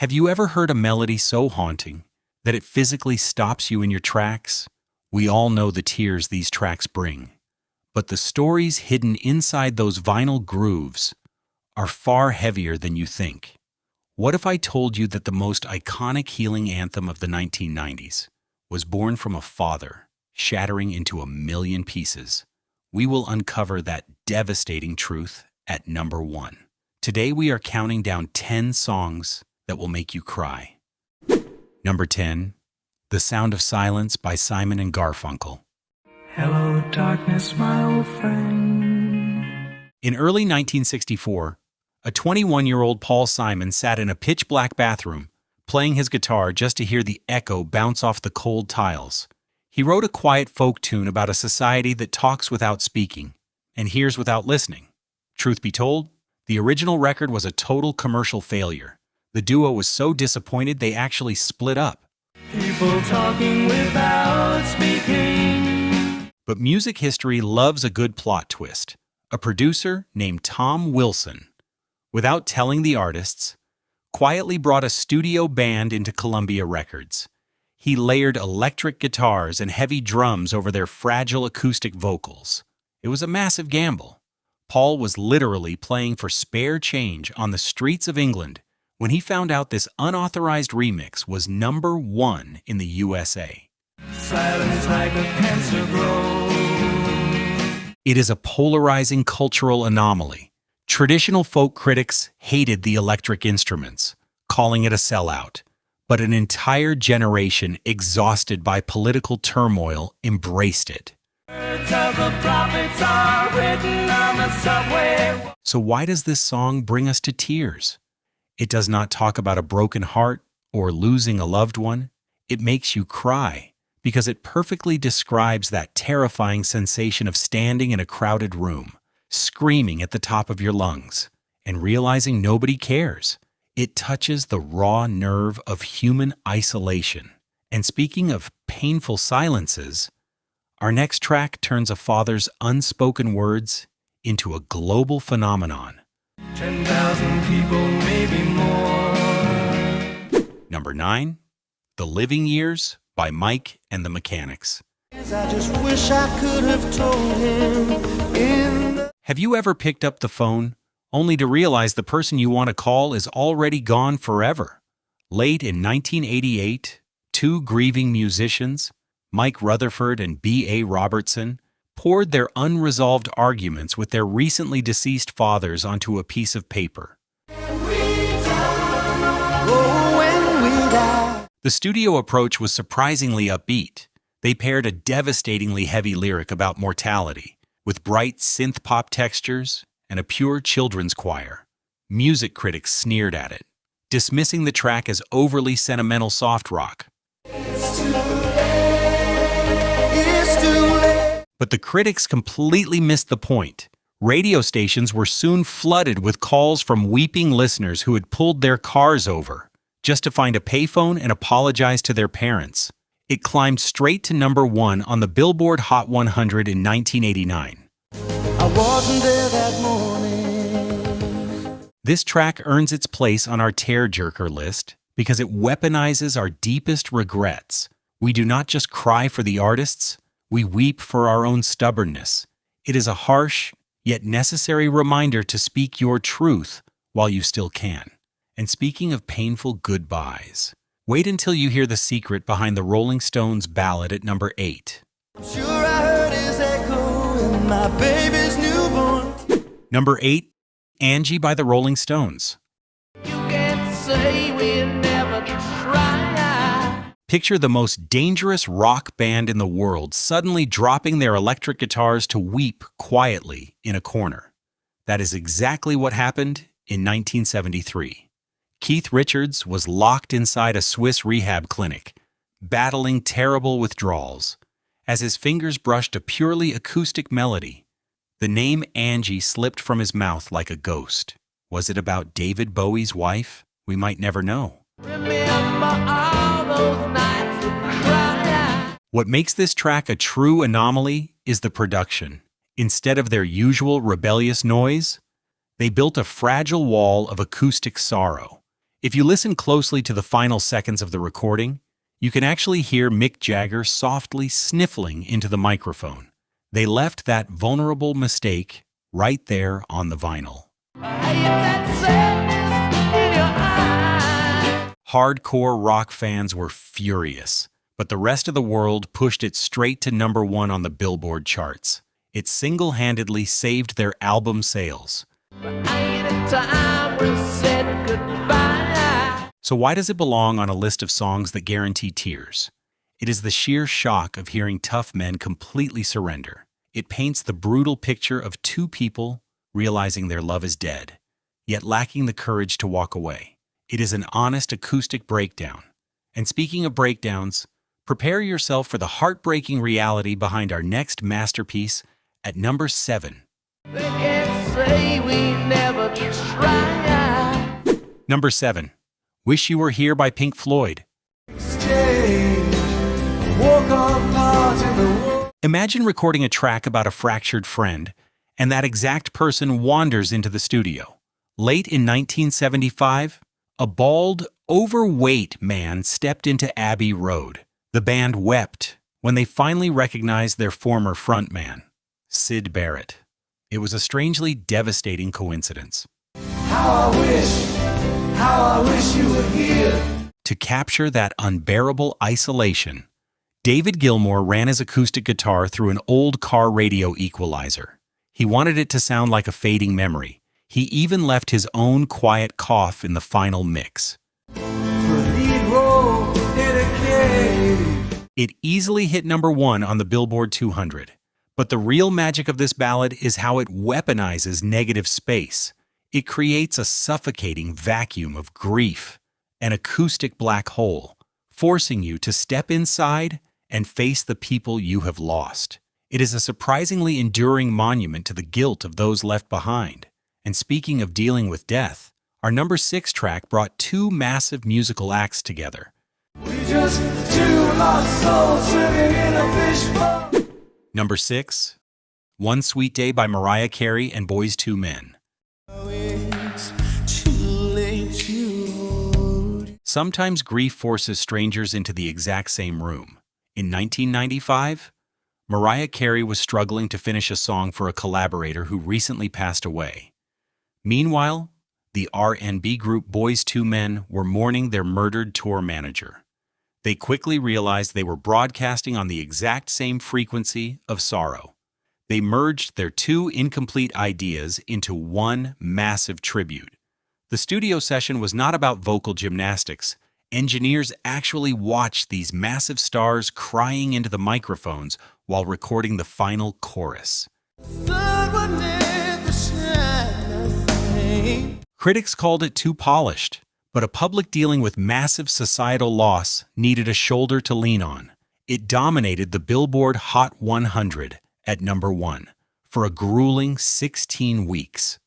Have you ever heard a melody so haunting that it physically stops you in your tracks? We all know the tears these tracks bring, but the stories hidden inside those vinyl grooves are far heavier than you think. What if I told you that the most iconic healing anthem of the 1990s was born from a father shattering into a million pieces? We will uncover that devastating truth at number 1. Today we are counting down 10 songs that will make you cry. Number 10, The Sound of Silence by Simon and Garfunkel. Hello, darkness, my old friend. In early 1964, a 21-year-old Paul Simon sat in a pitch-black bathroom, playing his guitar just to hear the echo bounce off the cold tiles. He wrote a quiet folk tune about a society that talks without speaking and hears without listening. Truth be told, the original record was a total commercial failure. The duo was so disappointed they actually split up. People talking without speaking. But music history loves a good plot twist. A producer named Tom Wilson, without telling the artists, quietly brought a studio band into Columbia Records. He layered electric guitars and heavy drums over their fragile acoustic vocals. It was a massive gamble. Paul was literally playing for spare change on the streets of England when he found out this unauthorized remix was number 1 in the USA. Silence like a cancer grows. It is a polarizing cultural anomaly. Traditional folk critics hated the electric instruments, calling it a sellout. But an entire generation, exhausted by political turmoil, embraced it. Words of the prophets are written on the subway. So why does this song bring us to tears? It does not talk about a broken heart or losing a loved one. It makes you cry because it perfectly describes that terrifying sensation of standing in a crowded room, screaming at the top of your lungs, and realizing nobody cares. It touches the raw nerve of human isolation. And speaking of painful silences, our next track turns a father's unspoken words into a global phenomenon. 10,000 people, maybe more. Number 9, The Living Years by Mike and the Mechanics. I just wish I could have told him Have you ever picked up the phone only to realize the person you want to call is already gone forever? Late in 1988, 2 grieving musicians, Mike Rutherford and B.A. Robertson, poured their unresolved arguments with their recently deceased fathers onto a piece of paper. The studio approach was surprisingly upbeat. They paired a devastatingly heavy lyric about mortality with bright synth-pop textures and a pure children's choir. Music critics sneered at it, dismissing the track as overly sentimental soft rock. But the critics completely missed the point. Radio stations were soon flooded with calls from weeping listeners who had pulled their cars over just to find a payphone and apologize to their parents. It climbed straight to number 1 on the Billboard Hot 100 in 1989. I wasn't there that morning. This track earns its place on our tearjerker list because it weaponizes our deepest regrets. We do not just cry for the artists, we weep for our own stubbornness. It is a harsh, yet necessary reminder to speak your truth while you still can. And speaking of painful goodbyes, wait until you hear the secret behind the Rolling Stones ballad at number 8. Sure, I heard his echo in my baby's newborn. Number 8, Angie by the Rolling Stones. You can't say we never try. Picture the most dangerous rock band in the world suddenly dropping their electric guitars to weep quietly in a corner. That is exactly what happened in 1973. Keith Richards was locked inside a Swiss rehab clinic, battling terrible withdrawals. As his fingers brushed a purely acoustic melody, the name Angie slipped from his mouth like a ghost. Was it about David Bowie's wife? We might never know. Remember all those nights of crying. What makes this track a true anomaly is the production. Instead of their usual rebellious noise, they built a fragile wall of acoustic sorrow. If you listen closely to the final seconds of the recording, you can actually hear Mick Jagger softly sniffling into the microphone. They left that vulnerable mistake right there on the vinyl. Hardcore rock fans were furious, but the rest of the world pushed it straight to #1 on the Billboard charts. It single-handedly saved their album sales. So why does it belong on a list of songs that guarantee tears? It is the sheer shock of hearing tough men completely surrender. It paints the brutal picture of two people realizing their love is dead, yet lacking the courage to walk away. It is an honest acoustic breakdown. And speaking of breakdowns, prepare yourself for the heartbreaking reality behind our next masterpiece at #7. They can't say we never tried. #7. Wish You Were Here by Pink Floyd. Imagine recording a track about a fractured friend, and that exact person wanders into the studio. Late in 1975, a bald, overweight man stepped into Abbey Road. The band wept when they finally recognized their former frontman, Syd Barrett. It was a strangely devastating coincidence. How I wish you were here. To capture that unbearable isolation, David Gilmour ran his acoustic guitar through an old car radio equalizer. He wanted it to sound like a fading memory. He even left his own quiet cough in the final mix. It easily hit #1 on the Billboard 200. But the real magic of this ballad is how it weaponizes negative space. It creates a suffocating vacuum of grief, an acoustic black hole, forcing you to step inside and face the people you have lost. It is a surprisingly enduring monument to the guilt of those left behind. And speaking of dealing with death, our #6 track brought two massive musical acts together. We just two lost souls swimming in a fishbowl. #6, One Sweet Day by Mariah Carey and Boyz II Men. Sometimes grief forces strangers into the exact same room. In 1995, Mariah Carey was struggling to finish a song for a collaborator who recently passed away. Meanwhile, the R&B group Boyz II Men were mourning their murdered tour manager. They quickly realized they were broadcasting on the exact same frequency of sorrow. They merged their two incomplete ideas into one massive tribute. The studio session was not about vocal gymnastics. Engineers actually watched these massive stars crying into the microphones while recording the final chorus. Critics called it too polished, but a public dealing with massive societal loss needed a shoulder to lean on. It dominated the Billboard Hot 100 at #1 for a grueling 16 weeks.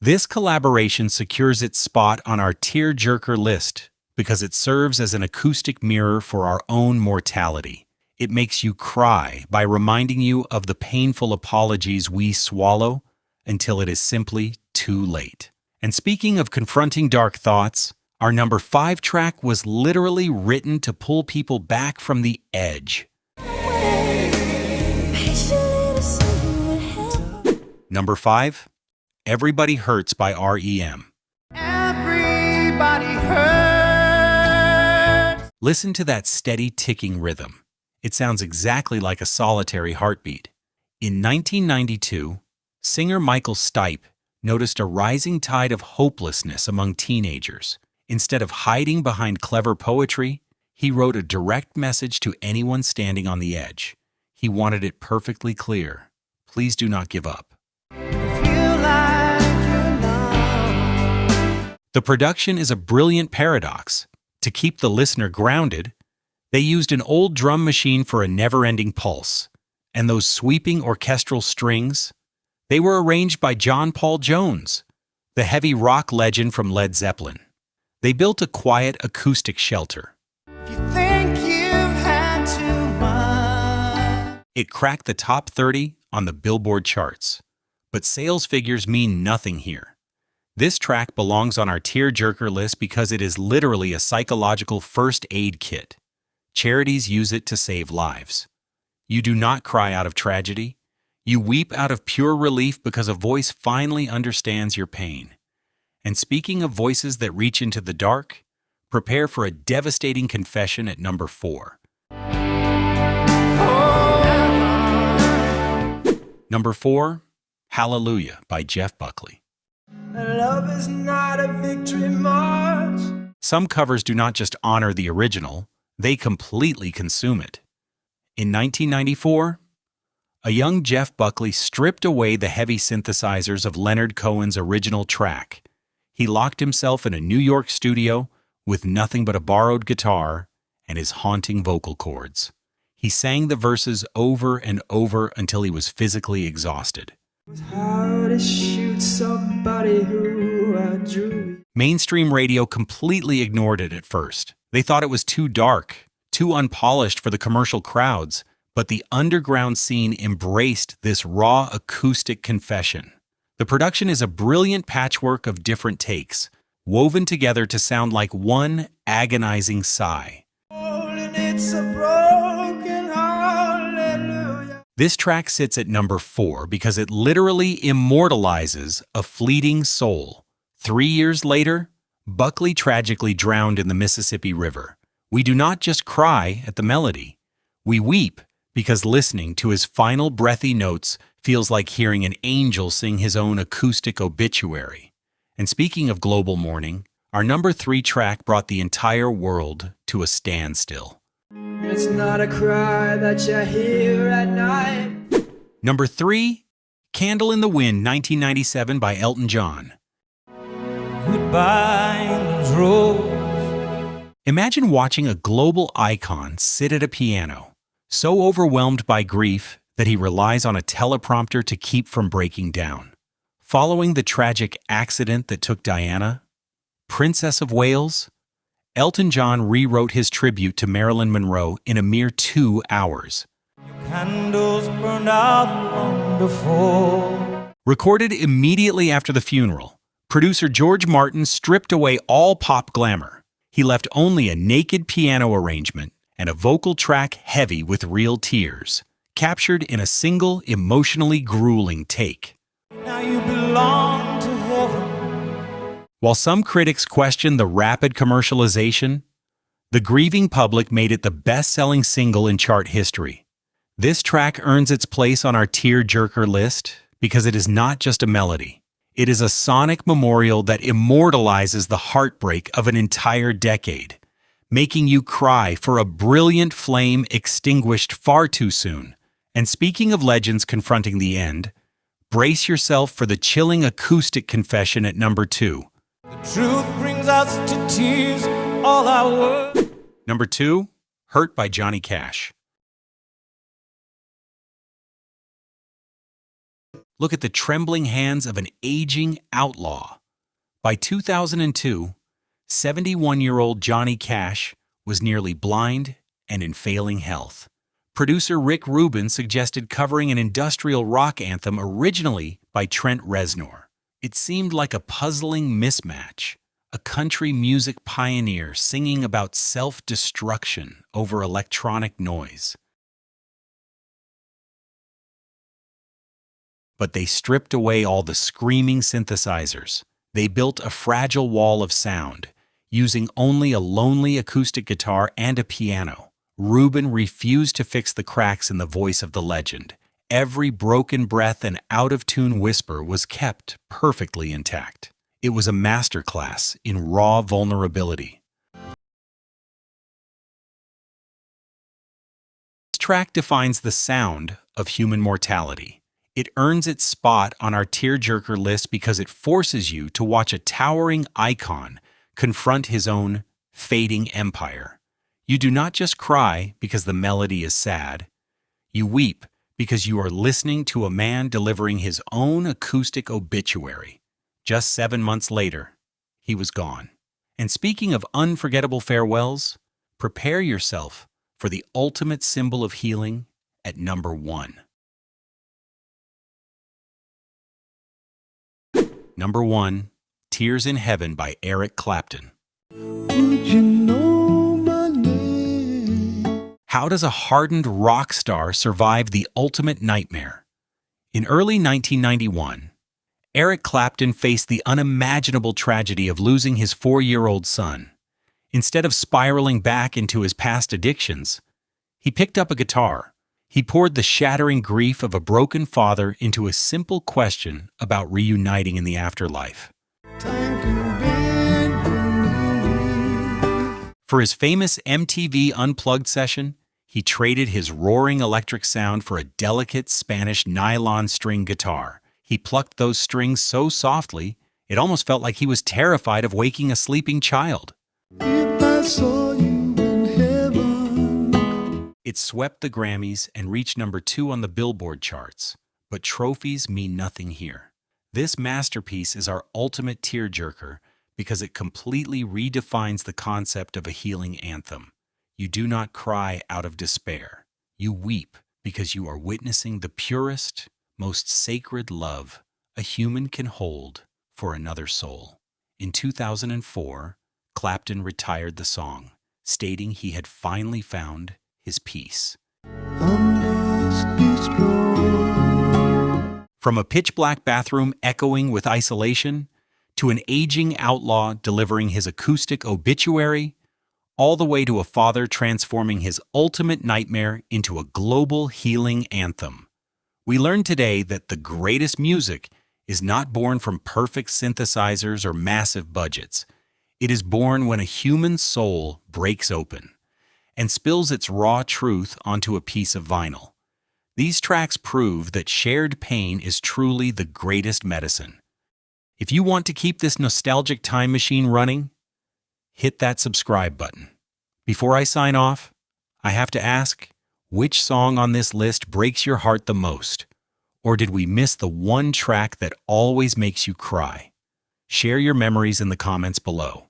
This collaboration secures its spot on our tear-jerker list because it serves as an acoustic mirror for our own mortality. It makes you cry by reminding you of the painful apologies we swallow until it is simply too late. And speaking of confronting dark thoughts, our #5 track was literally written to pull people back from the edge. #5, Everybody Hurts by R.E.M. Everybody hurts. Listen to that steady ticking rhythm. It sounds exactly like a solitary heartbeat. In 1992, singer Michael Stipe noticed a rising tide of hopelessness among teenagers. Instead of hiding behind clever poetry, he wrote a direct message to anyone standing on the edge. He wanted it perfectly clear. Please do not give up. The production is a brilliant paradox. To keep the listener grounded, they used an old drum machine for a never-ending pulse. And those sweeping orchestral strings, they were arranged by John Paul Jones, the heavy rock legend from Led Zeppelin. They built a quiet acoustic shelter. You think you've had too much. It cracked the top 30 on the Billboard charts. But sales figures mean nothing here. This track belongs on our tear-jerker list because it is literally a psychological first aid kit. Charities use it to save lives. You do not cry out of tragedy. You weep out of pure relief because a voice finally understands your pain. And speaking of voices that reach into the dark, prepare for a devastating confession at number 4. Number 4, Hallelujah by Jeff Buckley. Love is not a victory march. Some covers do not just honor the original, they completely consume it. In 1994, a young Jeff Buckley stripped away the heavy synthesizers of Leonard Cohen's original track. He locked himself in a New York studio with nothing but a borrowed guitar and his haunting vocal cords. He sang the verses over and over until he was physically exhausted. How to shoot somebody who I drew. Mainstream radio completely ignored it at first. They thought it was too dark, too unpolished for the commercial crowds, but the underground scene embraced this raw acoustic confession. The production is a brilliant patchwork of different takes, woven together to sound like one agonizing sigh. And it's a broken hallelujah. This track sits at number 4 because it literally immortalizes a fleeting soul. 3 years later, Buckley tragically drowned in the Mississippi River. We do not just cry at the melody. We weep because listening to his final breathy notes feels like hearing an angel sing his own acoustic obituary. And speaking of global mourning, our number 3 track brought the entire world to a standstill. It's not a cry that you hear at night. Number 3, Candle in the Wind, 1997 by Elton John. Goodbye, rose. Imagine watching a global icon sit at a piano, so overwhelmed by grief that he relies on a teleprompter to keep from breaking down. Following the tragic accident that took Diana, Princess of Wales, Elton John rewrote his tribute to Marilyn Monroe in a mere 2 hours. Candles burned out wonderful. Recorded immediately after the funeral, producer George Martin stripped away all pop glamour. He left only a naked piano arrangement and a vocal track heavy with real tears, captured in a single emotionally grueling take. Now you belong to heaven. While some critics question the rapid commercialization, the grieving public made it the best-selling single in chart history. This track earns its place on our tear-jerker list because it is not just a melody. It is a sonic memorial that immortalizes the heartbreak of an entire decade, making you cry for a brilliant flame extinguished far too soon. And speaking of legends confronting the end, brace yourself for the chilling acoustic confession at number 2. The truth brings us to tears, all our words. Number 2, Hurt by Johnny Cash. Look at the trembling hands of an aging outlaw. By 2002, 71-year-old Johnny Cash was nearly blind and in failing health. Producer Rick Rubin suggested covering an industrial rock anthem originally by Trent Reznor. It seemed like a puzzling mismatch, a country music pioneer singing about self-destruction over electronic noise. But they stripped away all the screaming synthesizers. They built a fragile wall of sound, using only a lonely acoustic guitar and a piano. Rubin refused to fix the cracks in the voice of the legend. Every broken breath and out-of-tune whisper was kept perfectly intact. It was a masterclass in raw vulnerability. This track defines the sound of human mortality. It earns its spot on our tear-jerker list because it forces you to watch a towering icon confront his own fading empire. You do not just cry because the melody is sad. You weep because you are listening to a man delivering his own acoustic obituary. Just 7 months later, he was gone. And speaking of unforgettable farewells, prepare yourself for the ultimate symbol of healing at number 1. Number 1, Tears in Heaven by Eric Clapton. Would you know my name? How does a hardened rock star survive the ultimate nightmare? In early 1991, Eric Clapton faced the unimaginable tragedy of losing his 4-year-old son. Instead of spiraling back into his past addictions, he picked up a guitar. He poured the shattering grief of a broken father into a simple question about reuniting in the afterlife. Time can bend me. For his famous MTV Unplugged session, he traded his roaring electric sound for a delicate Spanish nylon string guitar. He plucked those strings so softly, it almost felt like he was terrified of waking a sleeping child. If I saw you in heaven. It swept the Grammys and reached number 2 on the Billboard charts. But trophies mean nothing here. This masterpiece is our ultimate tearjerker because it completely redefines the concept of a healing anthem. You do not cry out of despair. You weep because you are witnessing the purest, most sacred love a human can hold for another soul. In 2004, Clapton retired the song, stating he had finally found his peace. I must be strong. From a pitch-black bathroom echoing with isolation, to an aging outlaw delivering his acoustic obituary, all the way to a father transforming his ultimate nightmare into a global healing anthem. We learned today that the greatest music is not born from perfect synthesizers or massive budgets. It is born when a human soul breaks open and spills its raw truth onto a piece of vinyl. These tracks prove that shared pain is truly the greatest medicine. If you want to keep this nostalgic time machine running, hit that subscribe button. Before I sign off, I have to ask, which song on this list breaks your heart the most? Or did we miss the one track that always makes you cry? Share your memories in the comments below.